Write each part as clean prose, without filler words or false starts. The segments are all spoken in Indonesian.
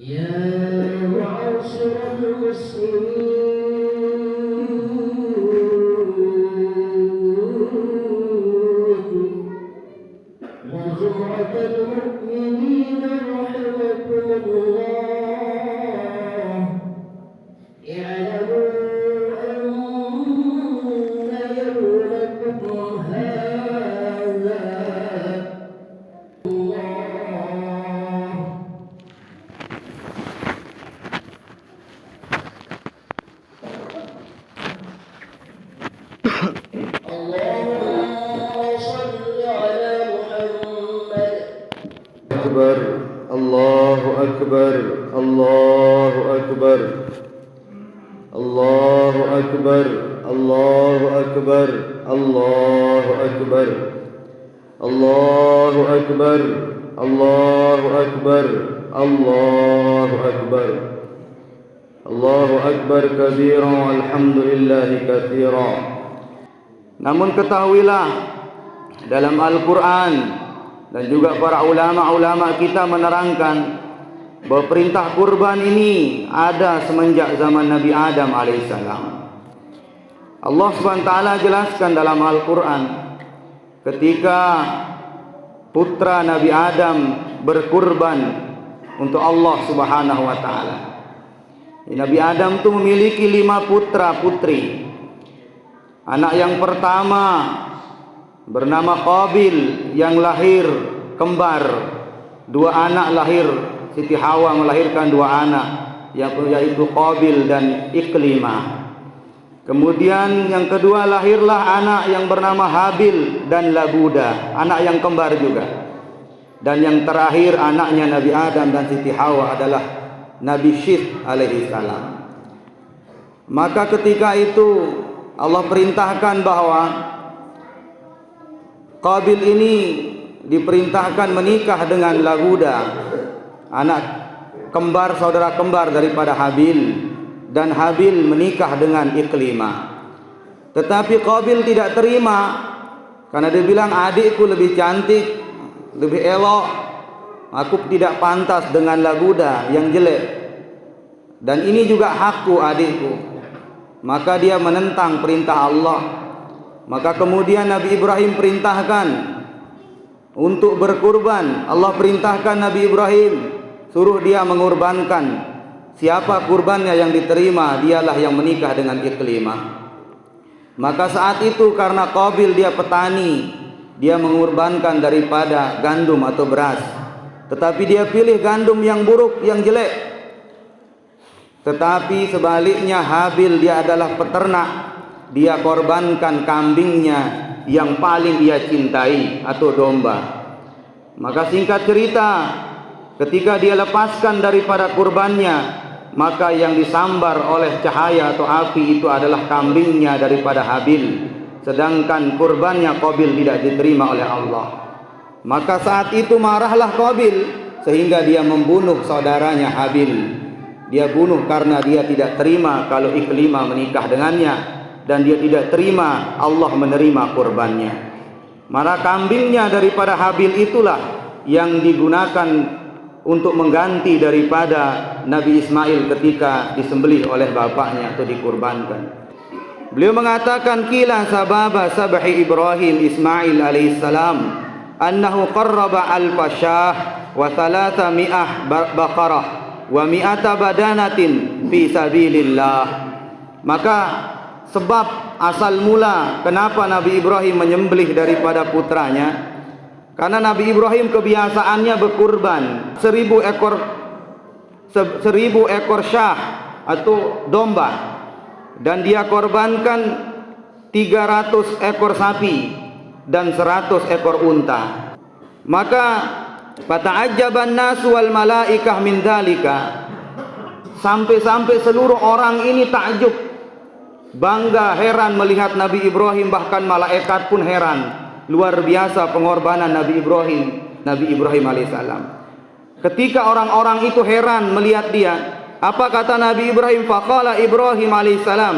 يا معاشر المسلمين وزمرة المؤمنين رحمكم الله اعلموا أن يومكم هذا أكبر الله أكبر الله أكبر الله أكبر الله أكبر الله أكبر الله أكبر الله أكبر الله أكبر الله أكبر كبيرا والحمد لله كثيرا. Namun ketahuilah, dalam Al-Quran dan juga para ulama-ulama kita menerangkan bahwa perintah kurban ini ada semenjak zaman Nabi Adam alaihissalam. Allah Subhanahu wa taala jelaskan dalam Al-Quran ketika putra Nabi Adam berkurban untuk Allah Subhanahu wa taala. Nabi Adam itu memiliki 5 putra putri. Anak yang pertama bernama Qabil yang lahir kembar. 2 anak lahir, Siti Hawa melahirkan 2 anak, yaitu Qabil dan Iklimah. Kemudian yang kedua lahirlah anak yang bernama Habil dan Labuda, anak yang kembar juga. Dan yang terakhir anaknya Nabi Adam dan Siti Hawa adalah Nabi Syith alaihi salam. Maka ketika itu Allah perintahkan bahwa Qabil ini diperintahkan menikah dengan Labuda, anak kembar, saudara kembar daripada Habil, dan Habil menikah dengan Iklimah. Tetapi Qabil tidak terima karena dia bilang, adikku lebih cantik, lebih elok, aku tidak pantas dengan Labuda yang jelek, dan ini juga hakku adikku. Maka dia menentang perintah Allah. Maka kemudian Nabi Ibrahim perintahkan untuk berkurban. Allah perintahkan Nabi Ibrahim, suruh dia mengorbankan. Siapa kurbannya yang diterima, dialah yang menikah dengan Iklimah. Maka saat itu karena Qabil dia petani, dia mengorbankan daripada gandum atau beras. Tetapi dia pilih gandum yang buruk, yang jelek. Tetapi sebaliknya Habil dia adalah peternak, dia korbankan kambingnya yang paling dia cintai atau domba. Maka singkat cerita, ketika dia lepaskan daripada kurbannya, maka yang disambar oleh cahaya atau api itu adalah kambingnya daripada Habil, sedangkan kurbannya Qabil tidak diterima oleh Allah. Maka saat itu marahlah Qabil sehingga dia membunuh saudaranya Habil. Dia bunuh karena dia tidak terima kalau Iklimah menikah dengannya, dan dia tidak terima Allah menerima kurbannya. Maka kambingnya daripada Habil itulah yang digunakan untuk mengganti daripada Nabi Ismail ketika disembelih oleh bapaknya atau dikurbankan. Beliau mengatakan, kila sababa sabhi Ibrahim Ismail alaihissalam annahu qarraba al-fashah wa 300 baqarah wa 100 badanatin fi sabilillah. Maka sebab asal mula kenapa Nabi Ibrahim menyembelih daripada putranya, karena Nabi Ibrahim kebiasaannya berkurban 1000 ekor syah atau domba, dan dia korbankan 300 ekor sapi dan 100 ekor unta. Maka fata'ajjaban nasu wal malaikah min dzalika, sampai-sampai seluruh orang ini takjub, bangga, heran melihat Nabi Ibrahim, bahkan malaikat pun heran. Luar biasa pengorbanan Nabi Ibrahim alaihissalam. Ketika orang-orang itu heran melihat dia, apa kata Nabi Ibrahim? Faqala Ibrahim alaihissalam,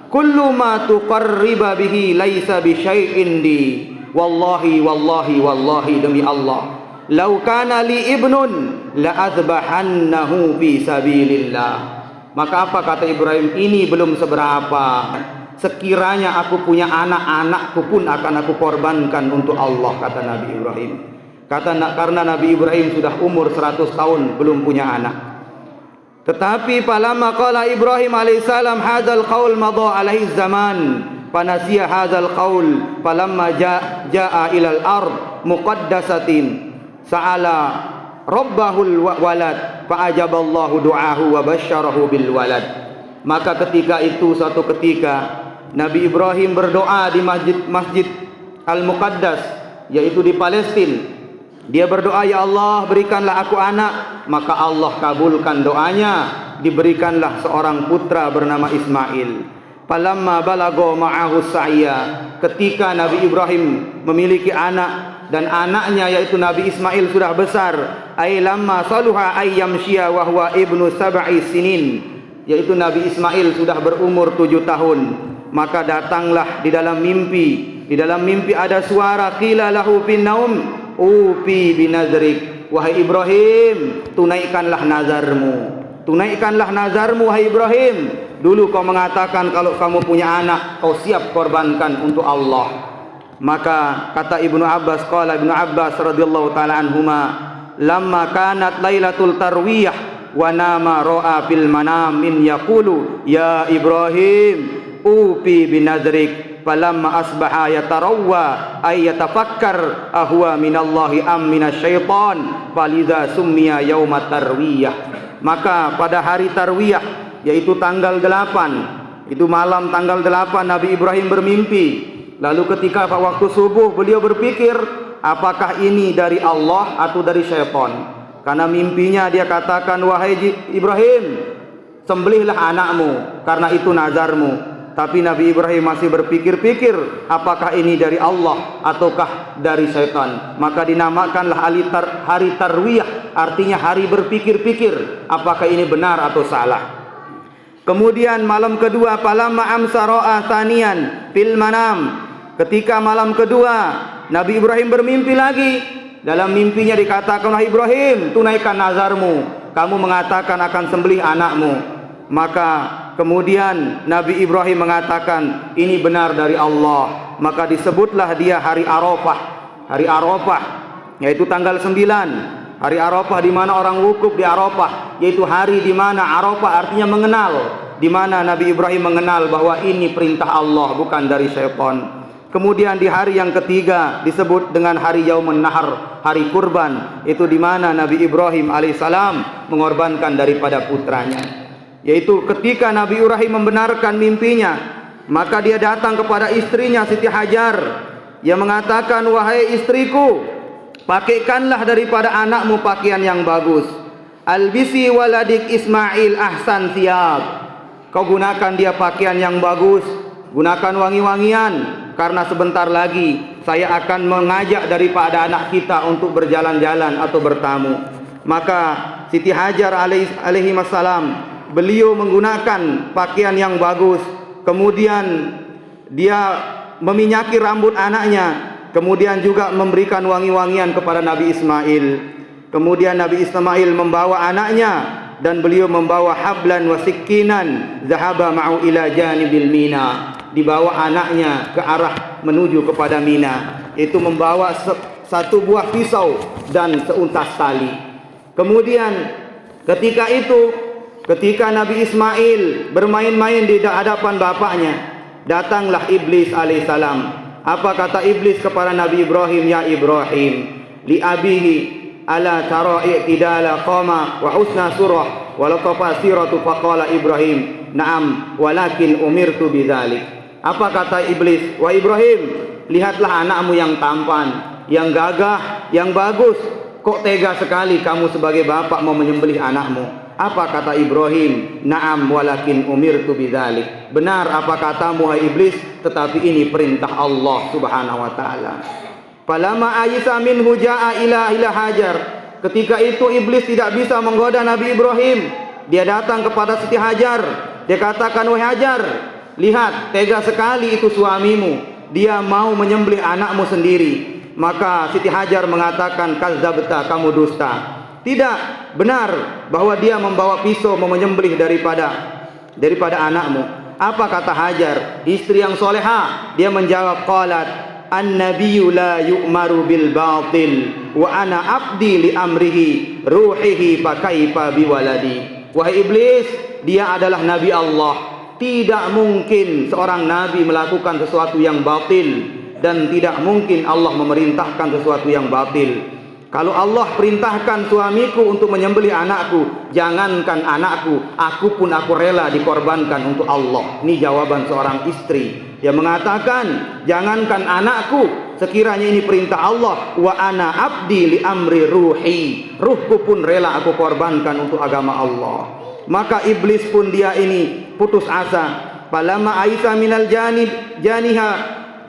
kullu ma tuqarriba bihi laisa bi syai'in di, wallahi wallahi wallahi, demi Allah, lau kana li ibnun la azbahannahu fi sabilillah. Maka apa kata Ibrahim? Ini belum seberapa. Sekiranya aku punya anak-anakku pun akan aku korbankan untuk Allah, kata Nabi Ibrahim. Karena Nabi Ibrahim sudah umur 100 tahun belum punya anak. Tetapi falamma qala Ibrahim alaihissalam hadzal qaul madha alaihi zaman fanasiya hadzal qaul falamma jaa ilal ard muqaddasatin sa'ala rabbahul walad fa'ajaballahu du'ahu wa basyarahu bil walad. Maka ketika itu, suatu ketika Nabi Ibrahim berdoa di Masjid Al-Muqaddas, yaitu di Palestina. Dia berdoa, ya Allah berikanlah aku anak. Maka Allah kabulkan doanya, diberikanlah seorang putra bernama Ismail. Falamma balago ma'ahu sa'ya, ketika Nabi Ibrahim memiliki anak dan anaknya yaitu Nabi Ismail sudah besar, ay lamma saluha ayyamshiya wa huwa ibnu sab'i sinin, yaitu Nabi Ismail sudah berumur 7 tahun. Maka datanglah di dalam mimpi ada suara, qila lahu fin naum upi binazrik, wahai Ibrahim tunaikanlah nazarmu wahai Ibrahim. Dulu kau mengatakan kalau kamu punya anak kau siap korbankan untuk Allah. Maka kata Ibnu Abbas, qala Ibnu Abbas radhiyallahu taala anhuma, lamma kanat lailatul tarwiyah wa nama ra'a fil manam min yaqulu ya Ibrahim upi binazrik falamma asbaha yatarawwa ay yatafakkar ahwa minallahi am minasyaitan falidza summiya yaumat tarwiyah. Maka pada hari tarwiyah, yaitu tanggal 8, itu malam tanggal 8 Nabi Ibrahim bermimpi. Lalu ketika waktu subuh beliau berpikir, apakah ini dari Allah atau dari syaitan? Karena mimpinya dia katakan, wahai Ibrahim sembelihlah anakmu karena itu nazarmu. Tapi Nabi Ibrahim masih berpikir-pikir, apakah ini dari Allah ataukah dari syaitan. Maka dinamakanlah hari tarwiyah, artinya hari berpikir-pikir apakah ini benar atau salah. Kemudian malam kedua, falamma amsa ra'a thaniyan fil manam, ketika malam kedua Nabi Ibrahim bermimpi lagi. Dalam mimpinya dikatakan, wahai Ibrahim tunaikan nazarmu, kamu mengatakan akan sembelih anakmu. Maka kemudian Nabi Ibrahim mengatakan ini benar dari Allah. Maka disebutlah dia hari Arafah, yaitu tanggal 9. Hari Arafah di mana orang wukuf di Arafah, yaitu hari di mana Arafah artinya mengenal, di mana Nabi Ibrahim mengenal bahwa ini perintah Allah bukan dari syaitan. Kemudian di hari yang ketiga disebut dengan hari Yaumun Nahar, hari kurban, itu di mana Nabi Ibrahim alaihissalam mengorbankan daripada putranya. Yaitu ketika Nabi Ibrahim membenarkan mimpinya, maka dia datang kepada istrinya Siti Hajar yang mengatakan, wahai istriku, pakaikanlah daripada anakmu pakaian yang bagus. Albisi waladik Ismail ahsan thiyab, kau gunakan dia pakaian yang bagus, gunakan wangi-wangian, karena sebentar lagi saya akan mengajak daripada anak kita untuk berjalan-jalan atau bertamu. Maka Siti Hajar alaihi wassalam, beliau menggunakan pakaian yang bagus. Kemudian dia meminyaki rambut anaknya, kemudian juga memberikan wangi-wangian kepada Nabi Ismail. Kemudian Nabi Ismail membawa anaknya dan beliau membawa hablan wa sikinan zahaba ma'u ila janibil mina, dibawa anaknya ke arah menuju kepada Mina, itu membawa satu buah pisau dan seuntas tali. Kemudian ketika Nabi Ismail bermain-main di hadapan bapaknya, datanglah iblis alaihissalam. Apa kata iblis kepada Nabi Ibrahim? Ya Ibrahim, li abihi ala tara i'tidala qama wa husna surah wa latafa siratu faqala Ibrahim na'am walakin umirtu bidzalik. Apa kata iblis? Wahai Ibrahim, lihatlah anakmu yang tampan, yang gagah, yang bagus. Kok tega sekali kamu sebagai bapak mau menyembelih anakmu? Apa kata Ibrahim? Na'am walakin umirtu bidzalik. Benar apa katamu hai iblis, tetapi ini perintah Allah Subhanahu wa taala. Falamma ayisa minhu jaa ila Hajar. Ketika itu iblis tidak bisa menggoda Nabi Ibrahim. Dia datang kepada Siti Hajar. Dia katakan, wahai Hajar, lihat tega sekali itu suamimu, dia mau menyembelih anakmu sendiri. Maka Siti Hajar mengatakan, kadzabta, kamu dusta. Tidak benar bahwa dia membawa pisau mau menyembelih daripada anakmu. Apa kata Hajar, istri yang soleha? Dia menjawab, qalat an-nabiyyu la yu'maru bil batil wa ana abdi li amrihi ruhihi fa kaifa biwaladi. Wahai iblis, dia adalah nabi Allah. Tidak mungkin seorang nabi melakukan sesuatu yang batil, dan tidak mungkin Allah memerintahkan sesuatu yang batil. Kalau Allah perintahkan suamiku untuk menyembelih anakku, jangankan anakku, aku pun aku rela dikorbankan untuk Allah. Ini jawaban seorang istri yang mengatakan, jangankan anakku, sekiranya ini perintah Allah, wa ana abdi li amri ruhi, ruhku pun rela aku korbankan untuk agama Allah. Maka iblis pun dia ini putus asa. Falamma aisa minal janiha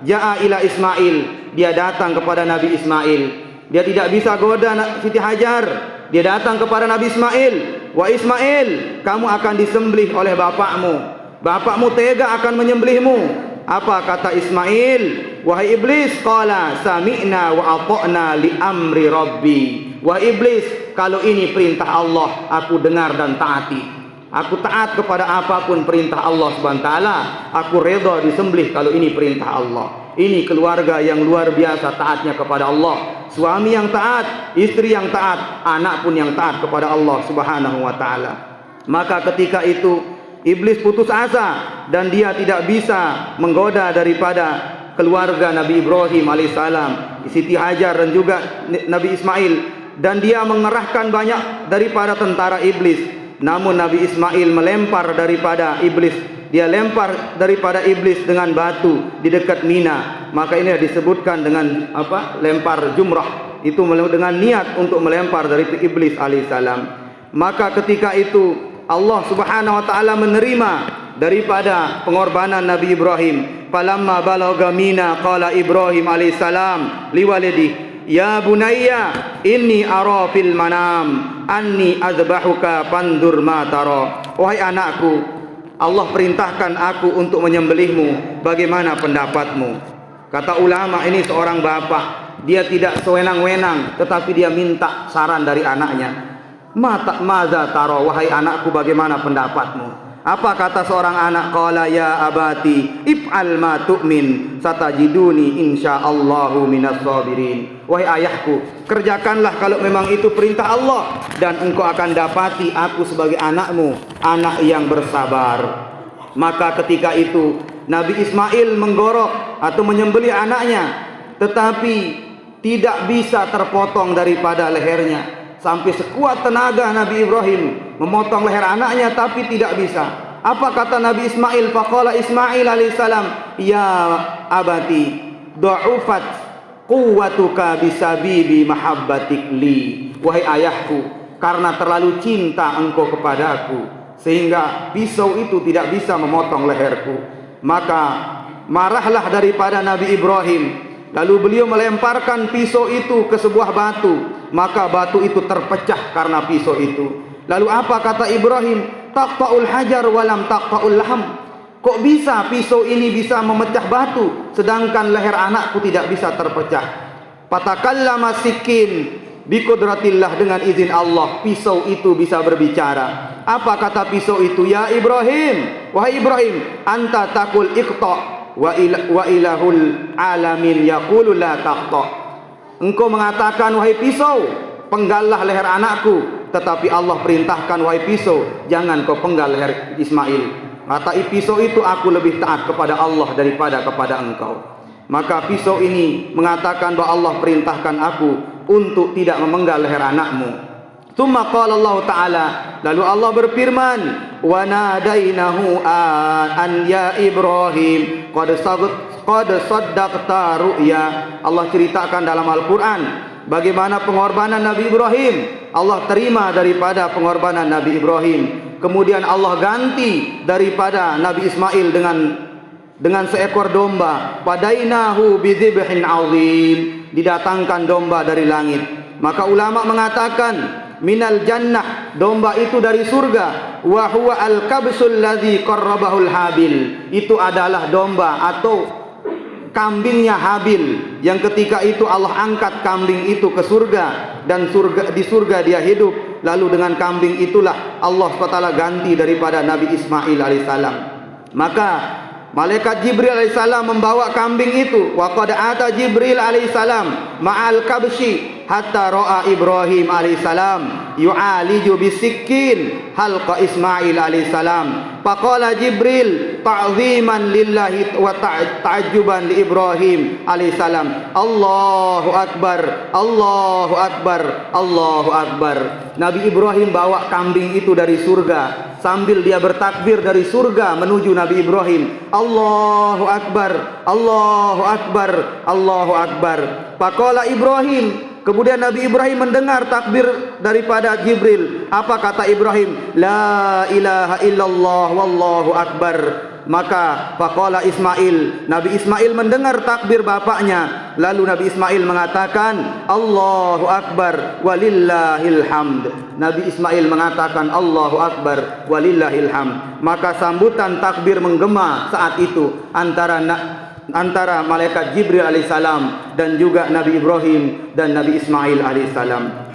ja'a ila Ismail, dia datang kepada Nabi Ismail. Dia tidak bisa goda Siti Hajar. Dia datang kepada Nabi Ismail. Wa Ismail, kamu akan disembelih oleh bapakmu. Bapakmu tega akan menyembelihmu. Apa kata Ismail? Wahai iblis, qala sami'na wa ata'na li amri rabbi. Wahai iblis, kalau ini perintah Allah, aku dengar dan taati. Aku taat kepada apapun perintah Allah Subhanahu wa taala. Aku redha disembelih kalau ini perintah Allah. Ini keluarga yang luar biasa taatnya kepada Allah. Suami yang taat, istri yang taat, anak pun yang taat kepada Allah Subhanahu wa taala. Maka ketika itu iblis putus asa dan dia tidak bisa menggoda daripada keluarga Nabi Ibrahim alaihissalam, Siti Hajar dan juga Nabi Ismail, dan dia mengerahkan banyak daripada tentara iblis. Namun Nabi Ismail melempar daripada iblis. Dia lempar daripada iblis dengan batu di dekat Mina. Maka ini disebutkan dengan apa? Lempar jumrah. Itu dengan niat untuk melempar dari iblis alaihissalam. Maka ketika itu Allah Subhanahu wa taala menerima daripada pengorbanan Nabi Ibrahim. Falamma balagha Mina qala Ibrahim alaihissalam liwalidi, ya bunayya inni ara fil manam anni azbahuka fandur ma tara. Wahai anakku, Allah perintahkan aku untuk menyembelihmu, bagaimana pendapatmu? Kata ulama, ini seorang bapak, dia tidak sewenang-wenang, tetapi dia minta saran dari anaknya. Maza taro, wahai anakku, bagaimana pendapatmu? Apa kata seorang anak? Qala ya abati if'al ma tu'min satajiduni insyaallahu minas sabirin. Wahai ayahku, kerjakanlah kalau memang itu perintah Allah, dan engkau akan dapati aku sebagai anakmu, anak yang bersabar. Maka ketika itu Nabi Ismail menggorok atau menyembelih anaknya, tetapi tidak bisa terpotong daripada lehernya. Sampai sekuat tenaga Nabi Ibrahim memotong leher anaknya, tapi tidak bisa. Apa kata Nabi Ismail? Faqala Ismail alaihissalam, ya abati du'ufat quwwatuka bisabibi mahabbatik li. Wahai ayahku, karena terlalu cinta engkau kepadaku, sehingga pisau itu tidak bisa memotong leherku. Maka marahlah daripada Nabi Ibrahim. Lalu beliau melemparkan pisau itu ke sebuah batu. Maka batu itu terpecah karena pisau itu. Lalu apa kata Ibrahim? Taqta'ul hajar walam taqta'ul laham. Kok bisa pisau ini bisa memecah batu, sedangkan leher anakku tidak bisa terpecah? Fatakallama sikin biqudratillah, dengan izin Allah pisau itu bisa berbicara. Apa kata pisau itu? Ya Ibrahim, wahai Ibrahim, anta takul iqta wa ilahul alamin yaqulu la taqta. Engkau mengatakan, wahai pisau, penggallah leher anakku, tetapi Allah perintahkan, wahai pisau, jangan kau penggal leher Ismail. Kata pisau itu, aku lebih taat kepada Allah daripada kepada engkau. Maka pisau ini mengatakan bahwa Allah perintahkan aku untuk tidak memenggal leher anakmu. Tsumma qala Allah Ta'ala, lalu Allah berfirman, wa nadainahu an ya Ibrahim qad saddaqta ru'ya. Allah ceritakan dalam Al-Quran bagaimana pengorbanan Nabi Ibrahim. Allah terima daripada pengorbanan Nabi Ibrahim. Kemudian Allah ganti daripada Nabi Ismail dengan seekor domba. Fadainahu bidzibhin azim, didatangkan domba dari langit. Maka ulama mengatakan minal jannah, domba itu dari surga. Wa huwa al-kabsul ladzi qarrabahul Habil, itu adalah domba atau kambingnya Habil. yang ketika itu Allah angkat kambing itu ke surga, dan di surga dia hidup. Lalu dengan kambing itulah Allah SWT ganti daripada Nabi Ismail alaihissalam. Maka malaikat Jibril alaihissalam membawa kambing itu. Wa qad ata Jibril alaihissalam ma'al kabshi hatta ra'a Ibrahim alaihissalam yu'aliju bisikkin halqa Ismail alaihissalam. Faqala Jibril ta'ziman lillahi wa ta'ajjuban li Ibrahim alaihissalam, Allahu akbar, Allahu akbar, Allahu akbar. Nabi Ibrahim bawa kambing itu dari surga, sambil dia bertakbir dari surga menuju Nabi Ibrahim, Allahu akbar, Allahu akbar, Allahu akbar. Faqala Ibrahim, kemudian Nabi Ibrahim mendengar takbir daripada Jibril. Apa kata Ibrahim? La ilaha illallah wallahu akbar. Maka faqala Ismail, Nabi Ismail mendengar takbir bapaknya. Lalu Nabi Ismail mengatakan, Allahu akbar walillahil hamd. Nabi Ismail mengatakan, Allahu akbar walillahil hamd. Maka sambutan takbir menggema saat itu antara malaikat Jibril alaihissalam dan juga Nabi Ibrahim dan Nabi Ismail alaihissalam.